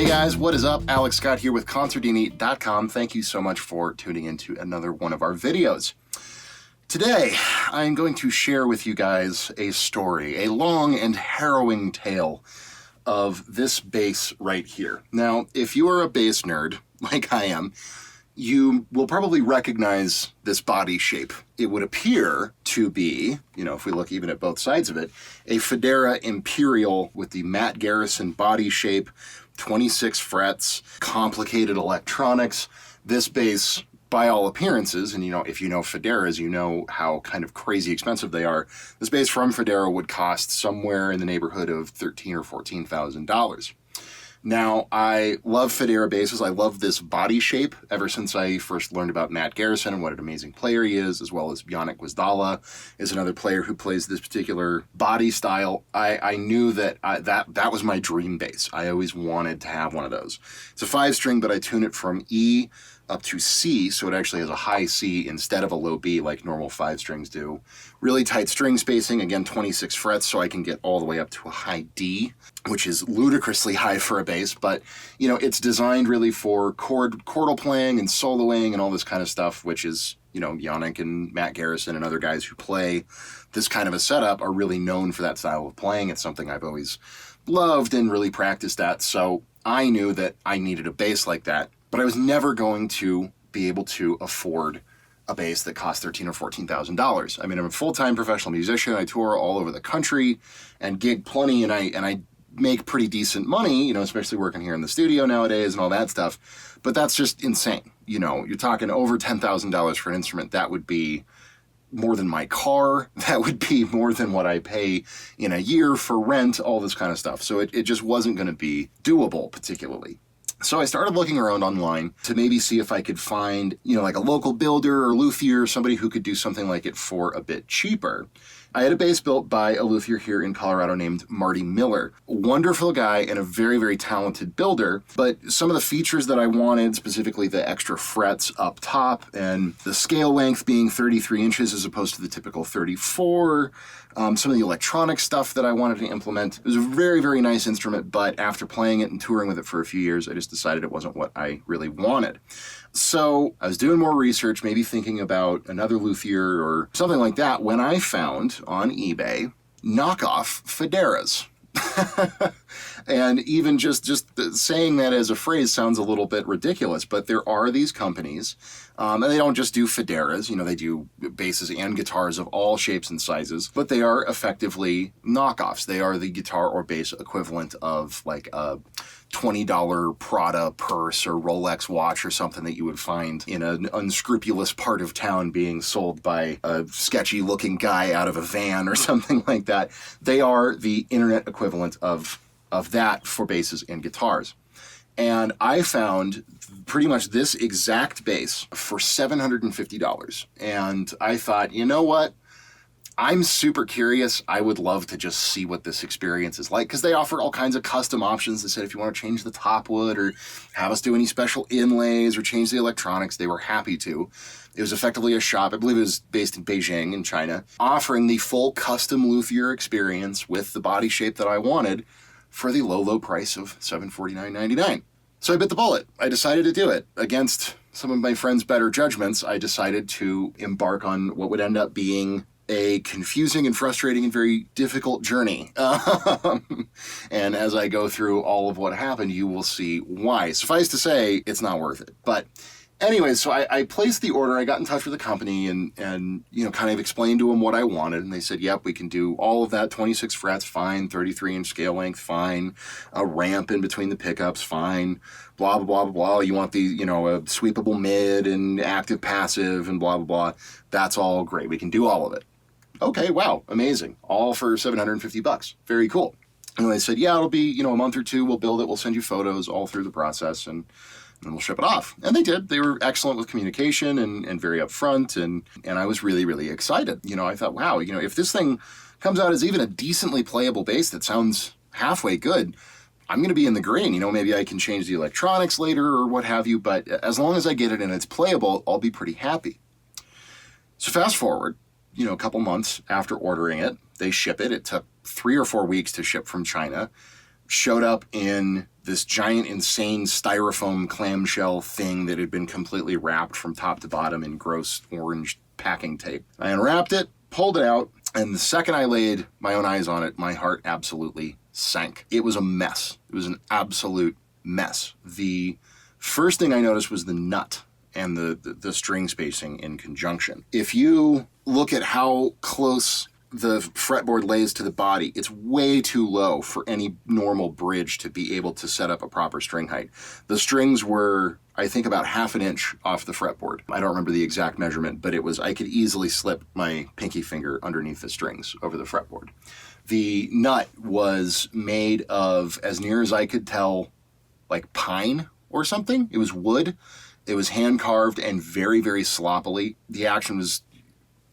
Hey guys, what is up? Alex Scott here with Consordini.com. Thank you so much for tuning into another one of our videos. Today, I'm going to share with you guys a story, a long and harrowing tale of this bass right here. Now, if you are a bass nerd, like I am, you will probably recognize this body shape. It would appear to be, if we look even at both sides of it, a Federa Imperial with the Matt Garrison body shape, 26 frets, complicated electronics. This bass, by all appearances, and if you know Federas, you know how kind of crazy expensive they are. This bass from Federa would cost somewhere in the neighborhood of $13,000 or $14,000. Now, I love Federa basses. I love this body shape ever since I first learned about Matt Garrison and what an amazing player he is, as well as Yannick Gwizdala is another player who plays this particular body style. I knew that that was my dream bass. I always wanted to have one of those. It's a 5-string, but I tune it from E up to C, so it actually has a high C instead of a low B like normal 5 strings do. Really tight string spacing, again 26 frets, so I can get all the way up to a high D, which is ludicrously high for a bass, but it's designed really for chordal playing and soloing and all this kind of stuff, which is, Yannick and Matt Garrison and other guys who play this kind of a setup are really known for that style of playing. It's something I've always loved and really practiced at, so I knew that I needed a bass like that. But I was never going to be able to afford a bass that cost $13,000 or $14,000. I mean, I'm a full-time professional musician. I tour all over the country and gig plenty, and I make pretty decent money, especially working here in the studio nowadays and all that stuff. But that's just insane. You're talking over $10,000 for an instrument. That would be more than my car. That would be more than what I pay in a year for rent, all this kind of stuff. So it just wasn't going to be doable particularly. So I started looking around online to maybe see if I could find, like a local builder or luthier, somebody who could do something like it for a bit cheaper. I had a bass built by a luthier here in Colorado named Marty Miller. Wonderful guy and a very, very talented builder, but some of the features that I wanted, specifically the extra frets up top and the scale length being 33 inches as opposed to the typical 34, some of the electronic stuff that I wanted to implement. It was a very, very nice instrument, but after playing it and touring with it for a few years, I just decided it wasn't what I really wanted. So I was doing more research, maybe thinking about another luthier or something like that, when I found on eBay knockoff Federas. And even just saying that as a phrase sounds a little bit ridiculous, but there are these companies, and they don't just do Federas, they do basses and guitars of all shapes and sizes, but they are effectively knockoffs. They are the guitar or bass equivalent of like a $20 Prada purse or Rolex watch or something that you would find in an unscrupulous part of town being sold by a sketchy looking guy out of a van or something like that. They are the internet equivalent of that for basses and guitars. And I found pretty much this exact bass for $750. And I thought, you know what? I'm super curious. I would love to just see what this experience is like, because they offer all kinds of custom options. They said if you want to change the top wood or have us do any special inlays or change the electronics, they were happy to. It was effectively a shop, I believe it was based in Beijing in China, offering the full custom luthier experience with the body shape that I wanted for the low, low price of $749.99. So I bit the bullet. I decided to do it. Against some of my friends' better judgments, I decided to embark on what would end up being a confusing and frustrating and very difficult journey. And as I go through all of what happened, you will see why. Suffice to say, it's not worth it. But anyway, so I placed the order. I got in touch with the company and kind of explained to them what I wanted. And they said, yep, we can do all of that. 26 frets, fine. 33-inch scale length, fine. A ramp in between the pickups, fine. Blah, blah, blah, blah. You want the, a sweepable mid and active passive and blah, blah, blah. That's all great. We can do all of it. Okay, wow, amazing. All for $750. Very cool. And they said, yeah, it'll be, a month or two. We'll build it. We'll send you photos all through the process and we'll ship it off. And they did. They were excellent with communication and very upfront. And I was really, really excited. I thought, wow, if this thing comes out as even a decently playable bass that sounds halfway good, I'm going to be in the green. Maybe I can change the electronics later or what have you. But as long as I get it and it's playable, I'll be pretty happy. So fast forward, a couple months after ordering it, they ship it. It took 3 or 4 weeks to ship from China. Showed up in this giant, insane styrofoam clamshell thing that had been completely wrapped from top to bottom in gross orange packing tape. I unwrapped it, pulled it out, and the second I laid my own eyes on it, my heart absolutely sank. It was a mess. It was an absolute mess. The first thing I noticed was the nut and the string spacing in conjunction. If you look at how close the fretboard lays to the body, it's way too low for any normal bridge to be able to set up a proper string height. The strings were, I think, about half an inch off the fretboard. I don't remember the exact measurement, but I could easily slip my pinky finger underneath the strings over the fretboard. The nut was made of, as near as I could tell, like pine or something. It was wood. It was hand carved and very, very sloppily. The action was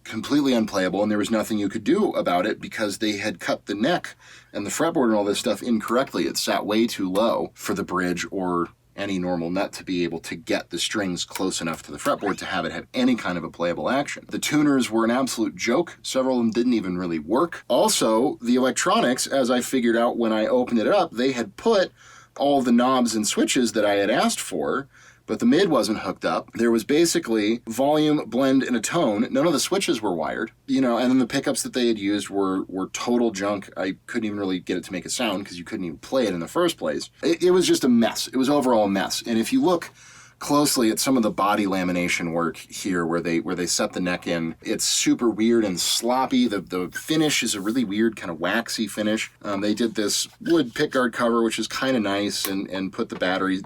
completely unplayable, and there was nothing you could do about it because they had cut the neck and the fretboard and all this stuff incorrectly. It sat way too low for the bridge or any normal nut to be able to get the strings close enough to the fretboard to have it have any kind of a playable action. The tuners were an absolute joke. Several of them didn't even really work. Also, the electronics, as I figured out when I opened it up, they had put all the knobs and switches that I had asked for, but the mid wasn't hooked up. There was basically volume, blend, and a tone. None of the switches were wired, and then the pickups that they had used were total junk. I couldn't even really get it to make a sound because you couldn't even play it in the first place. It was just a mess. It was overall a mess. And if you look closely at some of the body lamination work here where they set the neck in, it's super weird and sloppy. The finish is a really weird kind of waxy finish. They did this wood pickguard cover, which is kind of nice, and put the battery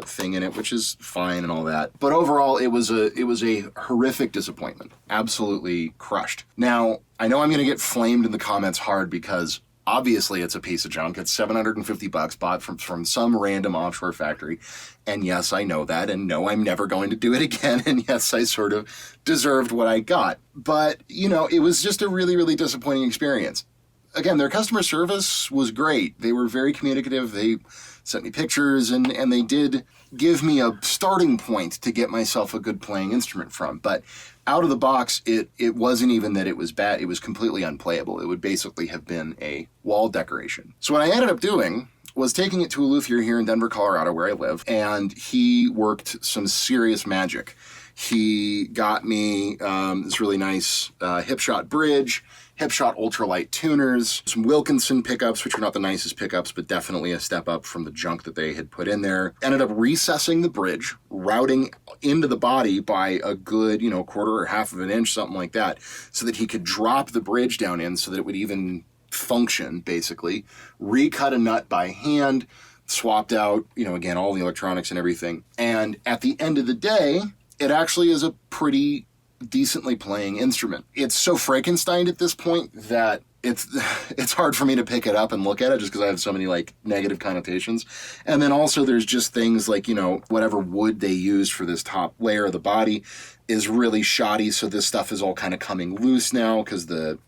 thing in it, which is fine and all that. But overall, it was a horrific disappointment. Absolutely crushed. Now, I know I'm going to get flamed in the comments hard because obviously it's a piece of junk. It's $750 bought from some random offshore factory. And yes, I know that. And no, I'm never going to do it again. And yes, I sort of deserved what I got. But, it was just a really, really disappointing experience. Again, their customer service was great. They were very communicative. They sent me pictures, and they did give me a starting point to get myself a good playing instrument from. But out of the box, it wasn't even that it was bad. It was completely unplayable. It would basically have been a wall decoration. So what I ended up doing was taking it to a luthier here in Denver, Colorado, where I live, and he worked some serious magic. He got me this really nice Hipshot bridge, Hipshot ultralight tuners, some Wilkinson pickups, which are not the nicest pickups, but definitely a step up from the junk that they had put in there. Ended up recessing the bridge, routing into the body by a good, quarter or half of an inch, something like that, so that he could drop the bridge down in so that it would even function, basically. Recut a nut by hand, swapped out, again, all the electronics and everything. And at the end of the day, it actually is a pretty decently playing instrument. It's so Frankenstein at this point that it's hard for me to pick it up and look at it just because I have so many negative connotations. And then also there's just things like, whatever wood they used for this top layer of the body is really shoddy. So this stuff is all kind of coming loose now because the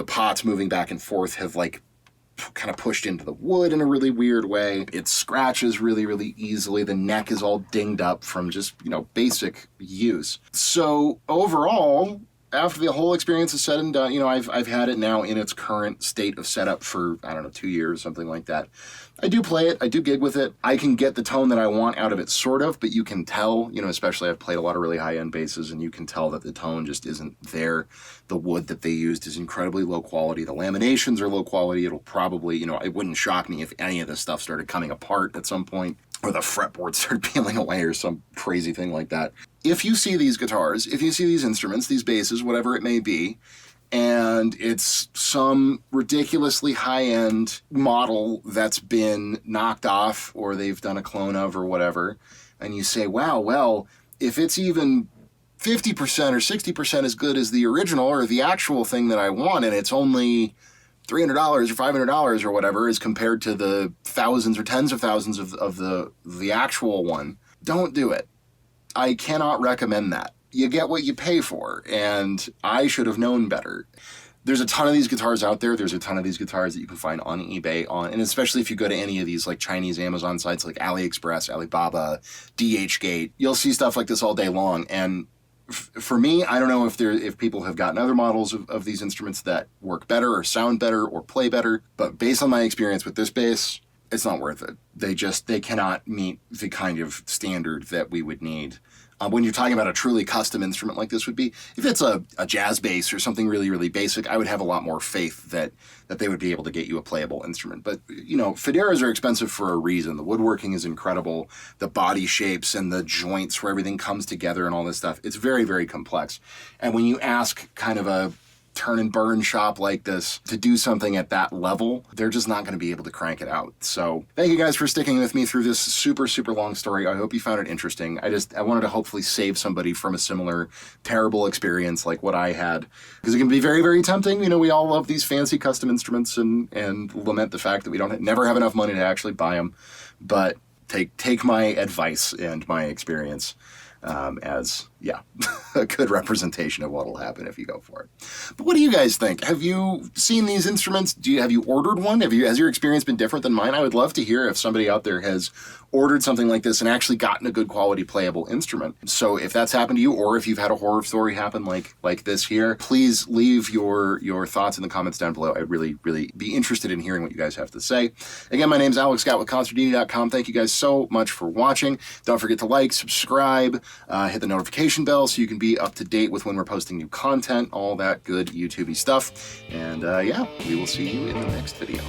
pots moving back and forth have kind of pushed into the wood in a really weird way. It scratches really, really easily. The neck is all dinged up from just, basic use. So overall, after the whole experience is said and done, I've had it now in its current state of setup for, 2 years, something like that. I do play it. I do gig with it. I can get the tone that I want out of it, sort of, but you can tell, especially I've played a lot of really high-end basses, and you can tell that the tone just isn't there. The wood that they used is incredibly low quality. The laminations are low quality. It'll probably, it wouldn't shock me if any of this stuff started coming apart at some point, or the fretboard started peeling away or some crazy thing like that. If you see these guitars, if you see these instruments, these basses, whatever it may be, and it's some ridiculously high-end model that's been knocked off or they've done a clone of or whatever, and you say, wow, well, if it's even 50% or 60% as good as the original or the actual thing that I want, and it's only $300 or $500 or whatever as compared to the thousands or tens of thousands of the actual one, don't do it. I cannot recommend that. You get what you pay for, and I should have known better. There's a ton of these guitars out there. There's a ton of these guitars that you can find on eBay, and especially if you go to any of these Chinese Amazon sites like AliExpress, Alibaba, DHgate, you'll see stuff like this all day long. And for me, I don't know if people have gotten other models of these instruments that work better or sound better or play better, but based on my experience with this bass, it's not worth it. They cannot meet the kind of standard that we would need. When you're talking about a truly custom instrument like this would be, if it's a jazz bass or something really, really basic, I would have a lot more faith that they would be able to get you a playable instrument. But, you know, Foderas are expensive for a reason. The woodworking is incredible. The body shapes and the joints where everything comes together and all this stuff, it's very, very complex. And when you ask kind of a turn and burn shop like this to do something at that level, they're just not going to be able to crank it out. So thank you guys for sticking with me through this super, super long story. I hope you found it interesting. I wanted to hopefully save somebody from a similar terrible experience like what I had, because it can be very, very tempting. You know, we all love these fancy custom instruments and lament the fact that we never have enough money to actually buy them. But take my advice and my experience as a good representation of what will happen if you go for it. But what do you guys think? Have you seen these instruments? Have you ordered one? Has your experience been different than mine? I would love to hear if somebody out there has ordered something like this and actually gotten a good quality playable instrument. So if that's happened to you, or if you've had a horror story happen like this here, please leave your thoughts in the comments down below. I'd really, really be interested in hearing what you guys have to say. Again, my name's Alex Scott with Consordini.com. Thank you guys so much for watching. Don't forget to like, subscribe, hit the notification bell so you can be up to date with when we're posting new content, all that good YouTube-y stuff. And we will see you in the next video.